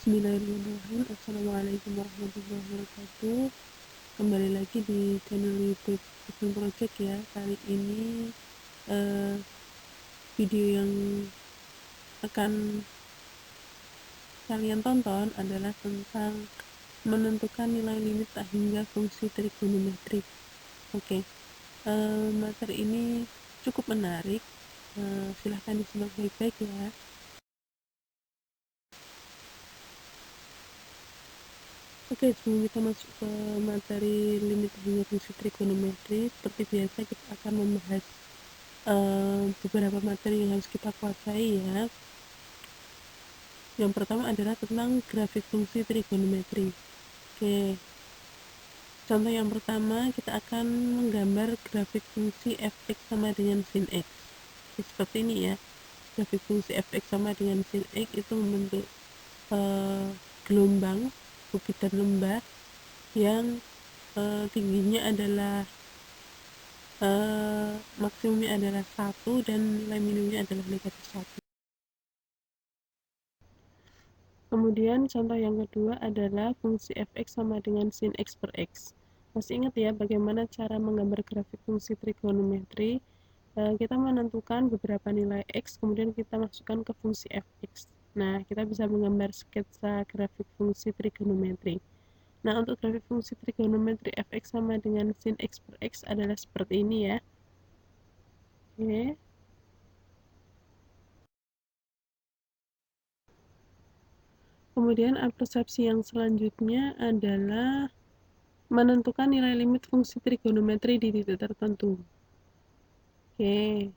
Bismillahirrahmanirrahim. Assalamualaikum warahmatullahi wabarakatuh. Kembali lagi di channel YouTube Cooking Project ya. Kali ini video yang akan kalian tonton adalah tentang menentukan nilai limit tak hingga fungsi trigonometrik. Oke, materi ini cukup menarik. Silahkan disimak baik-baik ya. Oke, sebelum kita masuk ke materi limit hingga fungsi trigonometri, seperti biasa kita akan membahas beberapa materi yang harus kita kuasai ya. Yang pertama adalah tentang grafik fungsi trigonometri. Oke, contoh yang pertama kita akan menggambar grafik fungsi fx sama dengan sin x. Seperti ini ya, grafik fungsi fx sama dengan sin x itu membentuk gelombang bukit dan lembah yang tingginya adalah maksimumnya adalah 1 dan nilai minimumnya adalah negatif 1. Kemudian contoh yang kedua adalah fungsi fx sama dengan sin x per x. Masih ingat ya bagaimana cara menggambar grafik fungsi trigonometri? Kita menentukan beberapa nilai x, kemudian kita masukkan ke fungsi fx. Nah, kita bisa menggambar sketsa grafik fungsi trigonometri. Nah, untuk grafik fungsi trigonometri fx sama dengan sin x per x adalah seperti ini ya. Oke. Kemudian persepsi yang selanjutnya adalah menentukan nilai limit fungsi trigonometri di titik tertentu. Oke.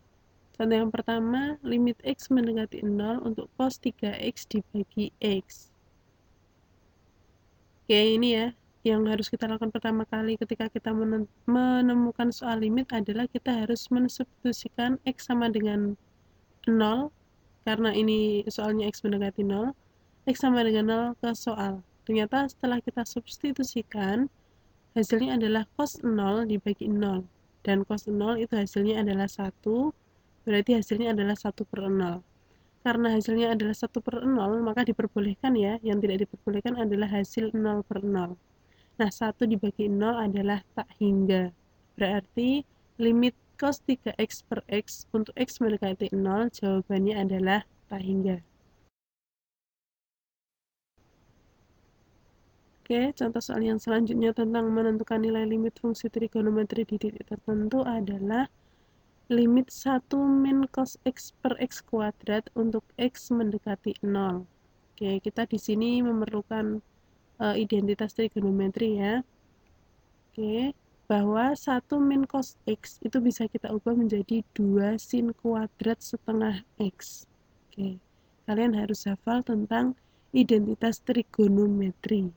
Contoh yang pertama, limit x mendekati 0 untuk cos 3x dibagi x. Oke, ini ya yang harus kita lakukan pertama kali ketika kita menemukan soal limit adalah kita harus mensubstitusikan x sama dengan 0, karena ini soalnya x mendekati 0, x sama dengan 0 ke soal. Ternyata setelah kita substitusikan, hasilnya adalah cos 0 dibagi 0. Dan cos 0 itu hasilnya adalah 1, berarti hasilnya adalah 1 per 0. Karena hasilnya adalah 1 per 0, maka diperbolehkan ya, yang tidak diperbolehkan adalah hasil 0 per 0. Nah, 1 dibagi 0 adalah tak hingga. Berarti limit cos 3x per x untuk x mendekati 0, jawabannya adalah tak hingga. Oke, contoh soal yang selanjutnya tentang menentukan nilai limit fungsi trigonometri di titik tertentu adalah limit 1 min cos x per x kuadrat untuk x mendekati 0. Oke, kita di sini memerlukan identitas trigonometri ya. Oke, bahwa 1 min cos x itu bisa kita ubah menjadi 2 sin kuadrat setengah x. Oke, kalian harus hafal tentang identitas trigonometri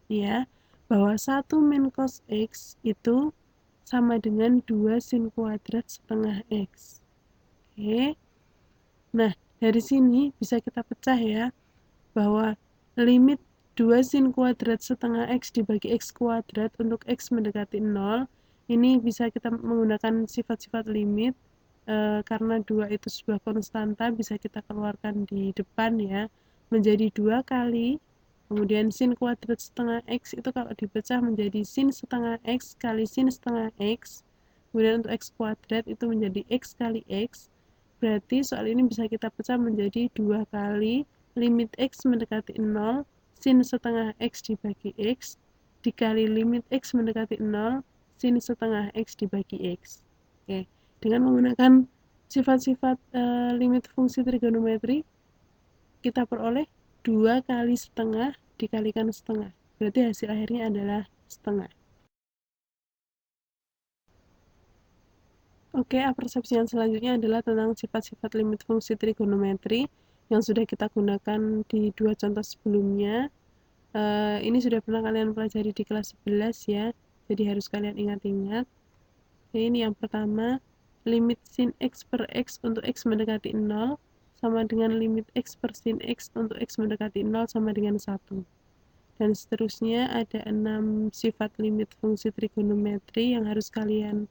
ya, bahwa 1 min cos x itu sama dengan 2 sin kuadrat setengah x. Oke, nah dari sini bisa kita pecah ya, bahwa limit 2 sin kuadrat setengah x dibagi x kuadrat untuk x mendekati 0 ini bisa kita menggunakan sifat-sifat limit, karena 2 itu sebuah konstanta, bisa kita keluarkan di depan ya, menjadi 2 kali, kemudian sin kuadrat setengah x itu kalau dipecah menjadi sin setengah x kali sin setengah x, kemudian untuk x kuadrat itu menjadi x kali x. Berarti soal ini bisa kita pecah menjadi 2 kali limit x mendekati 0 sin setengah x dibagi x dikali limit x mendekati 0 sin setengah x dibagi x. Oke, dengan menggunakan sifat-sifat limit fungsi trigonometri, kita peroleh 2 kali setengah dikalikan setengah. Berarti hasil akhirnya adalah setengah. Oke, persepsi yang selanjutnya adalah tentang sifat-sifat limit fungsi trigonometri yang sudah kita gunakan di 2 contoh sebelumnya. Ini sudah pernah kalian pelajari di kelas 11 ya, jadi harus kalian ingat-ingat. Ini yang pertama, limit sin x per x untuk x mendekati 0 sama dengan limit x per sin x untuk x mendekati 0 sama dengan 1. Dan seterusnya ada 6 sifat limit fungsi trigonometri yang harus kalian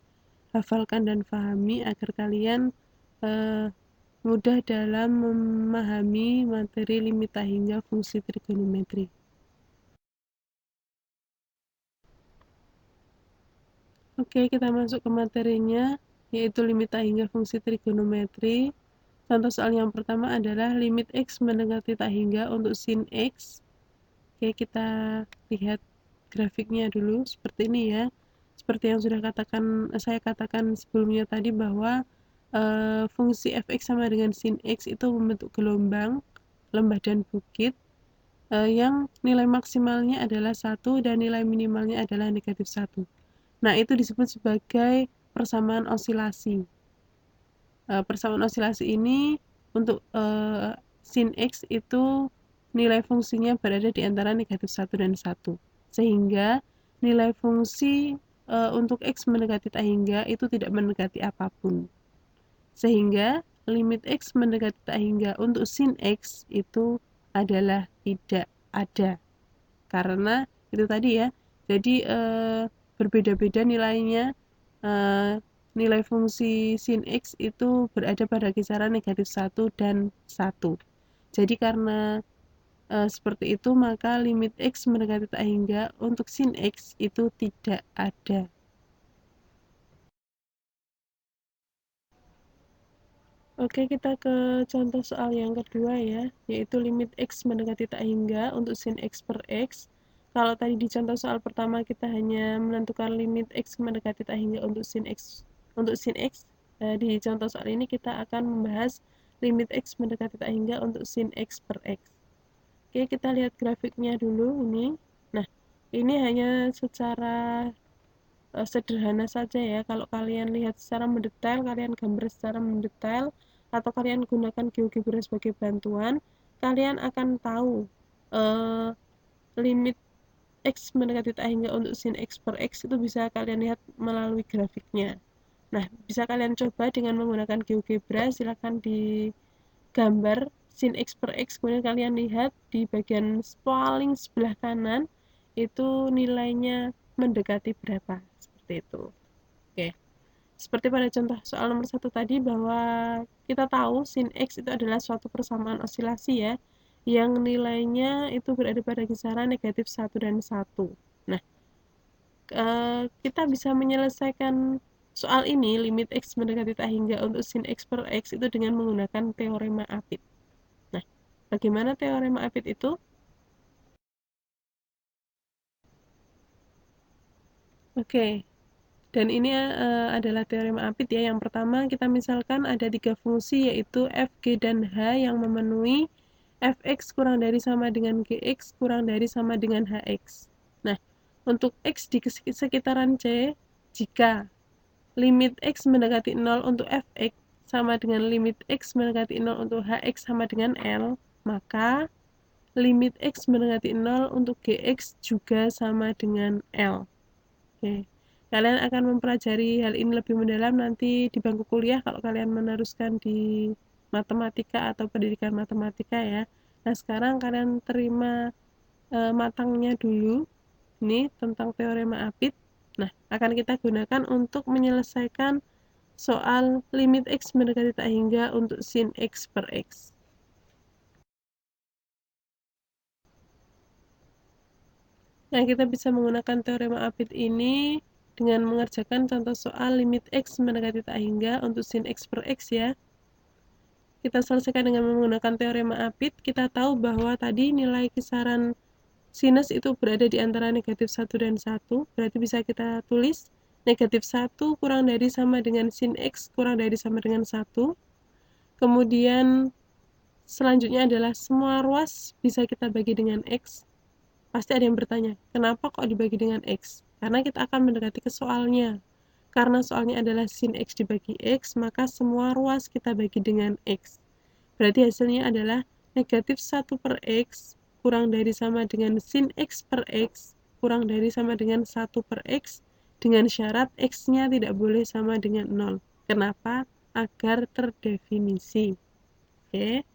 hafalkan dan pahami agar kalian mudah dalam memahami materi limit tak hingga fungsi trigonometri. Oke, kita masuk ke materinya, yaitu limit tak hingga fungsi trigonometri. Contoh soal yang pertama adalah limit X mendekati tak hingga untuk sin X. Oke, kita lihat grafiknya dulu, seperti ini ya. Seperti yang sudah saya katakan sebelumnya tadi bahwa fungsi fx sama dengan sin X itu membentuk gelombang, lembah dan bukit, yang nilai maksimalnya adalah 1 dan nilai minimalnya adalah negatif 1. Nah, itu disebut sebagai persamaan osilasi. Persamaan osilasi ini untuk sin X itu nilai fungsinya berada di antara negatif 1 dan 1. Sehingga nilai fungsi untuk X mendekati tak hingga itu tidak mendekati apapun. Sehingga limit X mendekati tak hingga untuk sin X itu adalah tidak ada. Karena itu tadi ya, jadi berbeda-beda nilainya. Nilai fungsi sin X itu berada pada kisaran negatif 1 dan 1. Jadi karena seperti itu, maka limit X mendekati tak hingga untuk sin X itu tidak ada. Oke, kita ke contoh soal yang kedua ya, yaitu limit X mendekati tak hingga untuk sin X per X. Kalau tadi di contoh soal pertama kita hanya menentukan limit X mendekati tak hingga untuk sin X. Di contoh soal ini kita akan membahas limit X mendekati tak hingga untuk sin X per X. Oke, kita lihat grafiknya dulu ini. Nah, ini hanya secara sederhana saja ya. Kalau kalian lihat secara mendetail, kalian gambar secara mendetail, atau kalian gunakan GeoGebra sebagai bantuan, kalian akan tahu limit X mendekati tak hingga untuk sin X per X itu bisa kalian lihat melalui grafiknya. Nah, bisa kalian coba dengan menggunakan GeoGebra, silakan digambar sin X per X, kemudian kalian lihat di bagian paling sebelah kanan itu nilainya mendekati berapa, seperti itu. Oke, seperti pada contoh soal nomor 1 tadi, bahwa kita tahu sin X itu adalah suatu persamaan osilasi ya, yang nilainya itu berada pada kisaran negatif 1 dan 1. Nah, kita bisa menyelesaikan soal ini, limit X mendekati tak hingga untuk sin X per X itu dengan menggunakan teorema Apit. Nah, bagaimana teorema Apit itu? Oke, dan ini adalah teorema Apit ya. Yang pertama, kita misalkan ada 3 fungsi, yaitu f, g, dan h yang memenuhi fx kurang dari sama dengan gx kurang dari sama dengan hx. Nah, untuk x di sekitaran C, jika limit x mendekati 0 untuk fx sama dengan limit x mendekati 0 untuk hx sama dengan L, maka limit x mendekati 0 untuk gx juga sama dengan L. Oke. Kalian akan mempelajari hal ini lebih mendalam nanti di bangku kuliah kalau kalian meneruskan di matematika atau pendidikan matematika ya. Nah, sekarang kalian terima matangnya dulu ini tentang teorema Apit. Nah, akan kita gunakan untuk menyelesaikan soal limit X mendekati tak hingga untuk sin X per X. Nah, kita bisa menggunakan teorema Apit ini dengan mengerjakan contoh soal limit X mendekati tak hingga untuk sin X per X ya. Kita selesaikan dengan menggunakan teorema Apit. Kita tahu bahwa tadi nilai kisaran sinus itu berada di antara negatif 1 dan 1. Berarti bisa kita tulis negatif 1 kurang dari sama dengan sin X kurang dari sama dengan 1. Kemudian selanjutnya adalah semua ruas bisa kita bagi dengan X. Pasti ada yang bertanya, kenapa kok dibagi dengan X? Karena kita akan mendekati ke soalnya. Karena soalnya adalah sin X dibagi X, maka semua ruas kita bagi dengan X. Berarti hasilnya adalah negatif 1 per X kurang dari sama dengan sin X per X kurang dari sama dengan 1 per X dengan syarat X-nya tidak boleh sama dengan 0. Kenapa? Agar terdefinisi. Oke.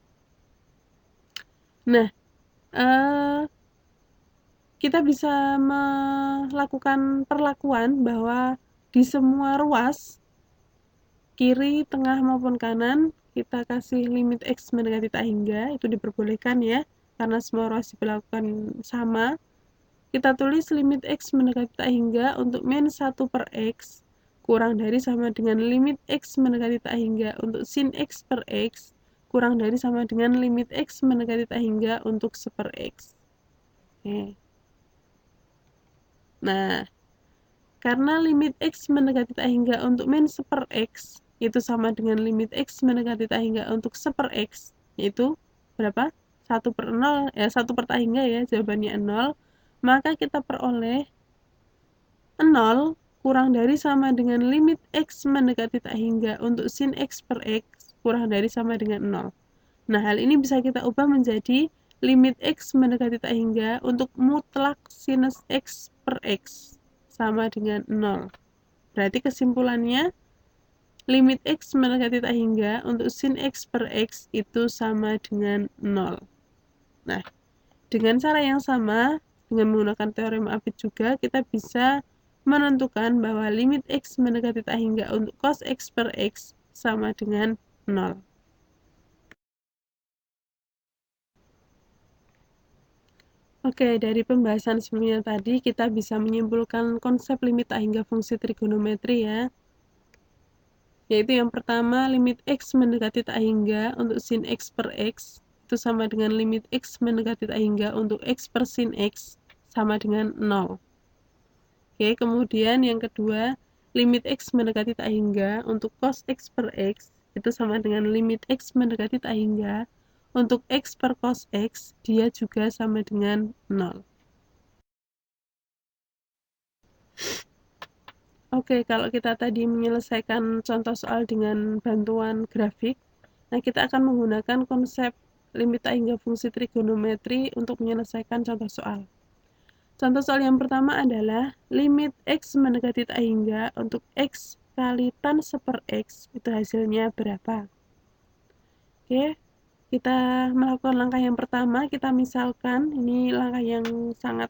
Nah, kita bisa melakukan perlakuan bahwa di semua ruas, kiri, tengah, maupun kanan, kita kasih limit X mendekati tak hingga, itu diperbolehkan ya, karena semua ruas diperlakukan sama. Kita tulis limit X mendekati tak hingga untuk min 1 per X kurang dari sama dengan limit X mendekati tak hingga untuk sin X per X kurang dari sama dengan limit X mendekati tak hingga untuk seper X. Oke. Nah, karena limit X mendekati tak hingga untuk min seper X itu sama dengan limit X mendekati tak hingga untuk seper X, yaitu berapa? 1 per 0, ya 1 per tak hingga ya, jawabannya 0. Maka kita peroleh 0 kurang dari sama dengan limit X mendekati tak hingga untuk sin X per X kurang dari sama dengan 0. Nah, hal ini bisa kita ubah menjadi limit X mendekati tak hingga untuk mutlak sinus X per X sama dengan 0. Berarti kesimpulannya, limit X mendekati tak hingga untuk sin X per X itu sama dengan 0. Nah, dengan cara yang sama, dengan menggunakan teorem Apit juga, kita bisa menentukan bahwa limit X mendekati tak hingga untuk cos X per X sama dengan 0. Oke, dari pembahasan sebelumnya tadi, kita bisa menyimpulkan konsep limit tak hingga fungsi trigonometri ya. Yaitu yang pertama, limit X mendekati tak hingga untuk sin X per X itu sama dengan limit X mendekati tak hingga untuk X per sin X sama dengan 0. Oke, kemudian yang kedua, limit X mendekati tak hingga untuk cos X per X itu sama dengan limit X mendekati tak hingga untuk X per cos X, dia juga sama dengan 0. Oke, kalau kita tadi menyelesaikan contoh soal dengan bantuan grafik, nah kita akan menggunakan konsep limit tak hingga fungsi trigonometri untuk menyelesaikan contoh soal. Contoh soal yang pertama adalah limit X mendekati tak hingga untuk X kali tan seper X, itu hasilnya berapa? Oke, kita melakukan langkah yang pertama, kita misalkan, ini langkah yang sangat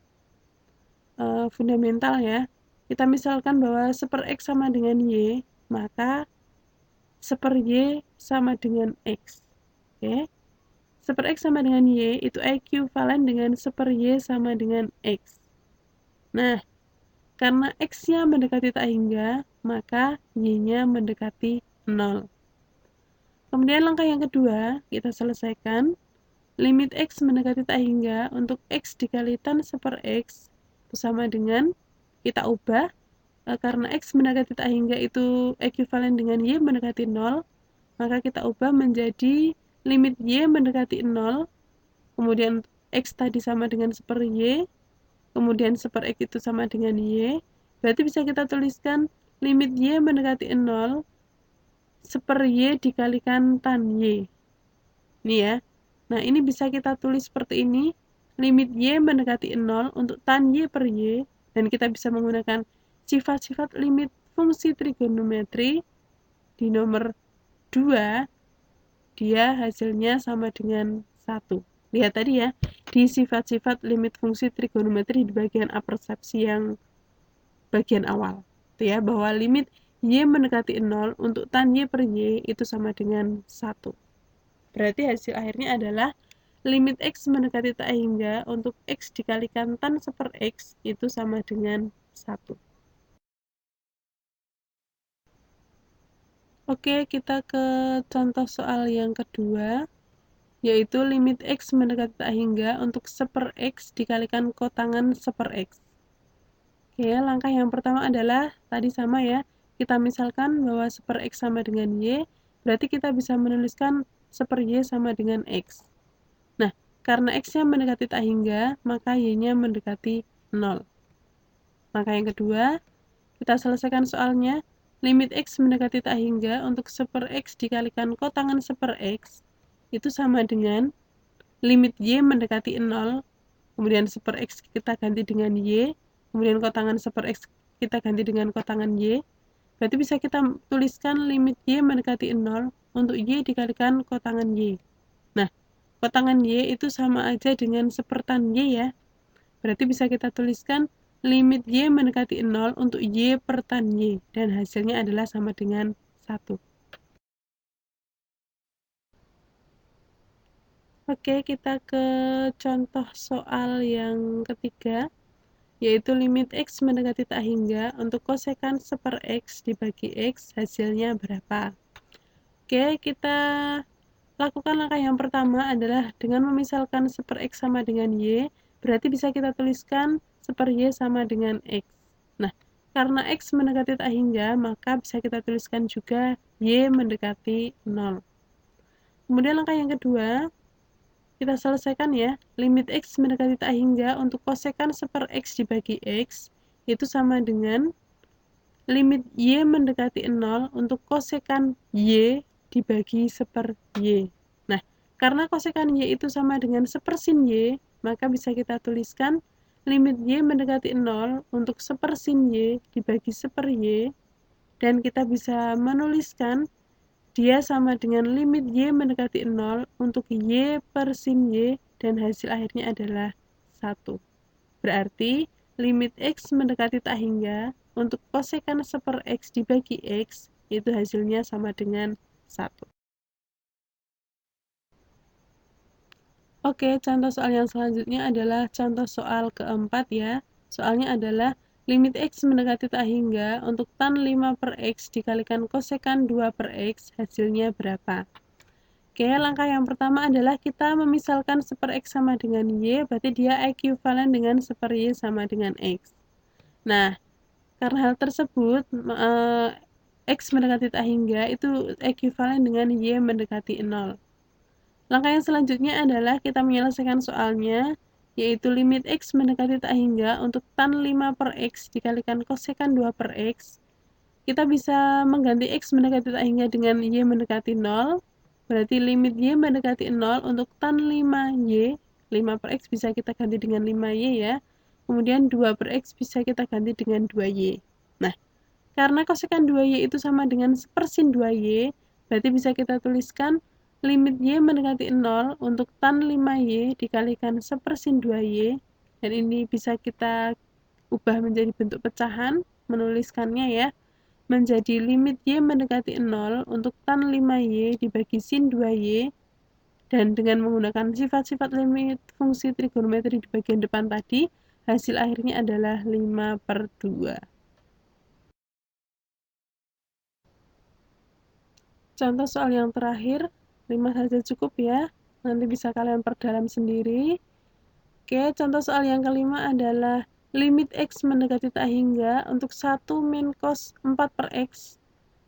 fundamental ya. Kita misalkan bahwa seper X sama dengan Y, maka seper Y sama dengan X. Oke. Seper X sama dengan Y itu ekuivalen dengan seper Y sama dengan X. Nah, karena X-nya mendekati tak hingga, maka Y-nya mendekati 0. Kemudian langkah yang kedua, kita selesaikan. Limit X mendekati tak hingga untuk X dikali tan seper X itu sama dengan, kita ubah, karena X mendekati tak hingga itu ekuivalen dengan Y mendekati 0, maka kita ubah menjadi limit Y mendekati 0, kemudian X tadi sama dengan seper Y, kemudian seper X itu sama dengan Y, berarti bisa kita tuliskan limit Y mendekati 0, seper Y dikalikan tan Y. Ini ya. Nah, ini bisa kita tulis seperti ini, limit Y mendekati 0 untuk tan Y per Y, dan kita bisa menggunakan sifat-sifat limit fungsi trigonometri. Di nomor 2, dia hasilnya sama dengan 1. Lihat tadi ya, di sifat-sifat limit fungsi trigonometri di bagian apersepsi yang bagian awal. Itu ya, bahwa limit Y mendekati 0 untuk tan Y per Y itu sama dengan 1. Berarti hasil akhirnya adalah limit X mendekati tak hingga untuk X dikalikan tan seper X itu sama dengan 1. Oke, kita ke contoh soal yang kedua, yaitu limit X mendekati tak hingga untuk seper X dikalikan kotangan seper X. Oke, langkah yang pertama adalah tadi sama ya, kita misalkan bahwa seper X sama dengan Y, berarti kita bisa menuliskan seper Y sama dengan X. Nah, karena X-nya mendekati tak hingga, maka Y-nya mendekati 0. Langkah yang kedua, kita selesaikan soalnya. Limit X mendekati tak hingga untuk seper X dikalikan kotangan seper X, itu sama dengan limit Y mendekati 0, kemudian seper X kita ganti dengan Y, kemudian kotangan seper X kita ganti dengan kotangan Y. Berarti bisa kita tuliskan limit Y mendekati 0 untuk Y dikalikan kotangan Y. Nah, kotangan Y itu sama aja dengan sepertan Y ya. Berarti bisa kita tuliskan limit Y mendekati 0 untuk Y per tan Y. Dan hasilnya adalah sama dengan 1. Oke, kita ke contoh soal yang ketiga, yaitu limit X mendekati tak hingga untuk kosekan 1/X dibagi X, hasilnya berapa? Oke, kita lakukan langkah yang pertama adalah dengan memisalkan 1/X sama dengan Y, berarti bisa kita tuliskan 1/Y sama dengan X. Nah, karena X mendekati tak hingga, maka bisa kita tuliskan juga Y mendekati 0. Kemudian langkah yang kedua, kita selesaikan ya. Limit X mendekati tak hingga untuk kosekan 1/X dibagi X, itu sama dengan limit Y mendekati 0 untuk kosekan Y dibagi 1/Y. Nah, karena kosekan Y itu sama dengan 1/sin Y, maka bisa kita tuliskan limit Y mendekati 0 untuk 1/sin Y dibagi 1/Y, dan kita bisa menuliskan dia sama dengan limit Y mendekati 0 untuk Y per sin Y, dan hasil akhirnya adalah 1. Berarti limit X mendekati tak hingga untuk kosekan 1/X dibagi X, itu hasilnya sama dengan 1. Oke, contoh soal yang selanjutnya adalah contoh soal keempat ya. Soalnya adalah limit X mendekati tak hingga untuk tan 5/X dikalikan kosekan 2/X, hasilnya berapa? Oke, langkah yang pertama adalah kita memisalkan 1/X sama dengan Y, berarti dia ekuivalen dengan 1/Y sama dengan X. Nah, karena hal tersebut, X mendekati tak hingga itu ekuivalen dengan Y mendekati 0. Langkah yang selanjutnya adalah kita menyelesaikan soalnya, yaitu limit X mendekati tak hingga untuk tan 5/X dikalikan kosekan 2/X. Kita bisa mengganti X mendekati tak hingga dengan Y mendekati 0, berarti limit Y mendekati 0 untuk tan 5Y, 5/X bisa kita ganti dengan 5Y ya, kemudian 2/X bisa kita ganti dengan 2Y. Nah, karena kosekan 2Y itu sama dengan 1/sin 2Y, berarti bisa kita tuliskan limit Y mendekati 0 untuk tan 5Y dikalikan 1/sin 2Y, dan ini bisa kita ubah menjadi bentuk pecahan, menuliskannya ya, menjadi limit Y mendekati 0 untuk tan 5Y dibagi sin 2Y, dan dengan menggunakan sifat-sifat limit fungsi trigonometri di bagian depan tadi, hasil akhirnya adalah 5/2. Contoh soal yang terakhir, 5 saja cukup ya, nanti bisa kalian perdalam sendiri. Oke, contoh soal yang kelima adalah limit X mendekati tak hingga untuk 1 min cos 4/X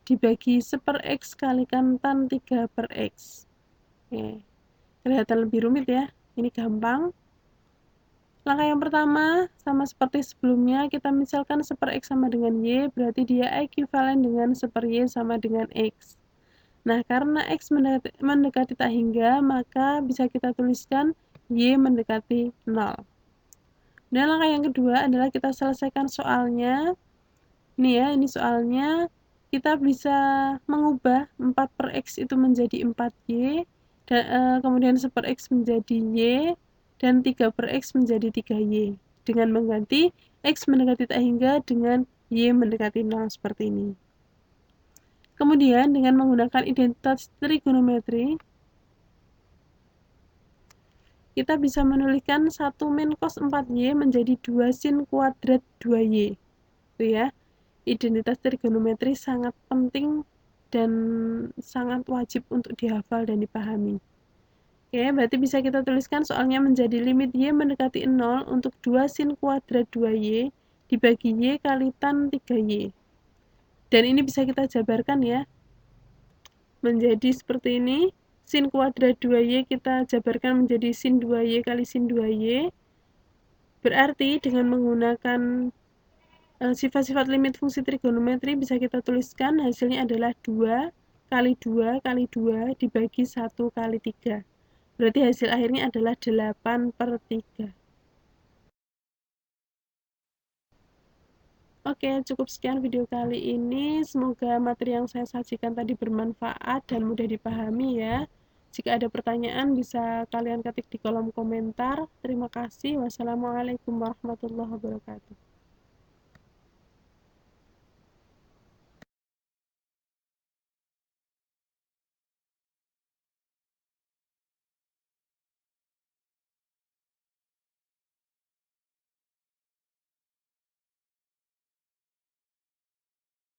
dibagi 1/X kalikan tan 3/X. Oke, kelihatan lebih rumit ya, ini gampang. Langkah yang pertama, sama seperti sebelumnya, kita misalkan 1/X sama dengan Y, berarti dia ekuivalen dengan 1/Y sama dengan X. Nah, karena X mendekati tak hingga, maka bisa kita tuliskan Y mendekati 0. Dan langkah yang kedua adalah kita selesaikan soalnya. Ini ya, ini soalnya. Kita bisa mengubah 4/X itu menjadi 4Y, dan kemudian 1/X menjadi Y, dan 3/X menjadi 3Y. Dengan mengganti X mendekati tak hingga dengan Y mendekati 0 seperti ini. Kemudian dengan menggunakan identitas trigonometri, kita bisa menuliskan 1 min cos 4Y menjadi 2 sin kuadrat 2Y. Itu ya. Identitas trigonometri sangat penting dan sangat wajib untuk dihafal dan dipahami. Oke, berarti bisa kita tuliskan soalnya menjadi limit Y mendekati 0 untuk 2 sin kuadrat 2Y dibagi Y kali tan 3Y. Dan ini bisa kita jabarkan ya, menjadi seperti ini. Sin kuadrat 2Y kita jabarkan menjadi sin 2Y kali sin 2Y. Berarti dengan menggunakan sifat-sifat limit fungsi trigonometri bisa kita tuliskan hasilnya adalah 2 kali 2 kali 2 dibagi 1 kali 3. Berarti hasil akhirnya adalah 8/3. Oke, cukup sekian video kali ini. Semoga materi yang saya sajikan tadi bermanfaat dan mudah dipahami ya. Jika ada pertanyaan bisa kalian ketik di kolom komentar. Terima kasih. Wassalamualaikum warahmatullahi wabarakatuh.